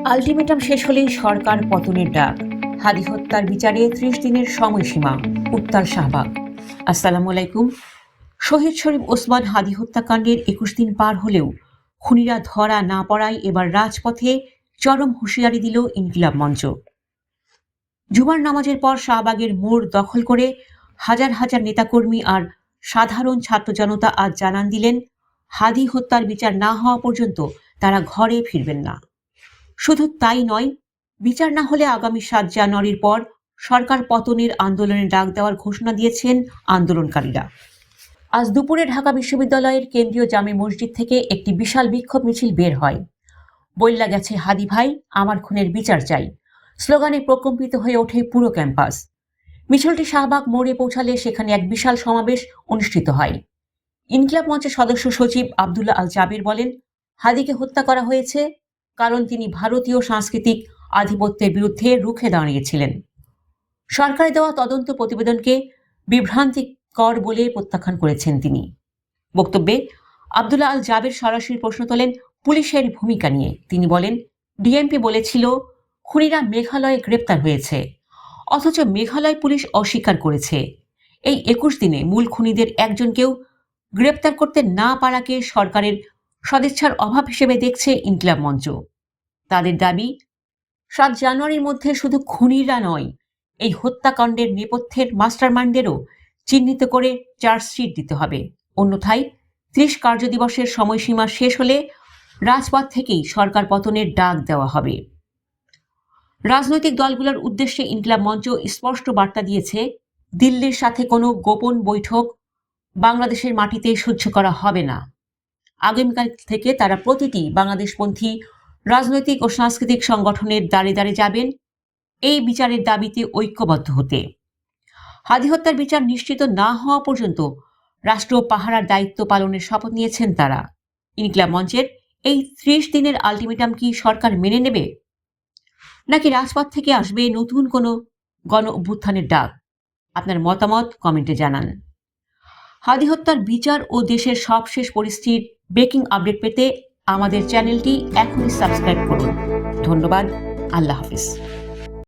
Ultimatum শেষ হলেই সরকার পতনের ডাক। হাদি হত্যার বিচারে ৩০ দিনের সময়সীমা। উত্তাল শাহবাগ। আসসালামু আলাইকুম। শহীদ শরীফ ওসমান হাদি হত্যাকাণ্ডের ২১ দিন পার হলেও খুনিরা ধরা না পড়ায় এবার রাজপথে চরম হুঁশিয়ারি দিল ইনকিলাব মঞ্চ। জুমার নামাজের পর শাহবাগের মোড় দখল করে হাজার হাজার নেতাকর্মী আর সাধারণ ছাত্র জনতা আজ জানান দিলেন, হাদি হত্যার বিচার না হওয়া পর্যন্ত তারা ঘরে ফিরবেন না। শুধু তাই নয়, বিচার না হলে আগামী ৭ জানুয়ারির পর সরকার পতনের আন্দোলনে ডাক দেওয়ার ঘোষণা দিয়েছেন আন্দোলনকারীরা। আজ দুপুরে ঢাকা বিশ্ববিদ্যালয়ের কেন্দ্রীয় জামে মসজিদ থেকে একটি বিশাল বিক্ষোভ মিছিল বের হয়। বইল্লা গেছে হাদি ভাই, আমার খুনের বিচার চাই স্লোগানে প্রকম্পিত হয়ে ওঠে পুরো ক্যাম্পাস। মিছিলটি শাহবাগ মোড়ে পৌঁছালে সেখানে এক বিশাল সমাবেশ অনুষ্ঠিত হয়। ইনকিলাব মঞ্চের সদস্য সচিব আব্দুল্লাহ আল জাবের বলেন, হাদিকে হত্যা করা হয়েছে কারণ তিনি ভারতীয় সাংস্কৃতিক আধিপত্যের বিরুদ্ধে রুখে দাঁড়িয়েছিলেন। সরকারের দেওয়া তদন্ত প্রতিবেদনকে বিভ্রান্তিকর বলে প্রত্যাখ্যান করেছেন তিনি। বক্তব্যে আব্দুল্লাহ আল জাবের সরাসরি প্রশ্ন তোলেন পুলিশের ভূমিকা নিয়ে। তিনি বলেন, ডিএমপি বলেছিল খুনিরা মেঘালয়ে গ্রেপ্তার হয়েছে, অথচ মেঘালয় পুলিশ অস্বীকার করেছে। এই ২১ দিনে মূল খুনিদের একজনকেও গ্রেপ্তার করতে না পারাকে সরকারের সদিচ্ছার অভাব হিসেবে দেখছে ইনকিলাব মঞ্চ। তাদের দাবি, ৭ জানুয়ারির মধ্যে শুধু খুনিরা নয়, এই হত্যাকাণ্ডের নেপথ্যের মাস্টারমাইন্ডদেরও চিহ্নিত করে চার্জশিট দিতে হবে। অন্যথায় ৩০ কার্যদিবসের সময়সীমা শেষ হলে রাজপথ থেকেই সরকার পতনের ডাক দেওয়া হবে। রাজনৈতিক দলগুলোর উদ্দেশ্যে ইনকিলাব মঞ্চ স্পষ্ট বার্তা দিয়েছে, দিল্লির সাথে কোনো গোপন বৈঠক বাংলাদেশের মাটিতে সহ্য করা হবে না। আগামীকাল থেকে তারা প্রতিটি বাংলাদেশপন্থী রাজনৈতিক ও সাংস্কৃতিক সংগঠনের দ্বারে দ্বারে যাবেন এই বিচারের দাবিতে ঐক্যবদ্ধ হতে। হাদি হত্যার বিচার নিশ্চিত না হওয়া পর্যন্ত রাষ্ট্র পাহারার দায়িত্ব পালনের শপথ নিয়েছেন তারা। ইনকিলাব মঞ্চের এই ৩০ দিনের আলটিমেটাম কি সরকার মেনে নেবে, নাকি রাজপথ থেকে আসবে নতুন কোনো গণ অভ্যুত্থানের ডাক? আপনার মতামত কমেন্টে জানান। হাদি হত্যার বিচার ও দেশের সবশেষ পরিস্থিতির ব্রেকিং আপডেট পেতে আমাদের চ্যানেলটি এখনই সাবস্ক্রাইব করুন। ধন্যবাদ। আল্লাহ হাফিজ।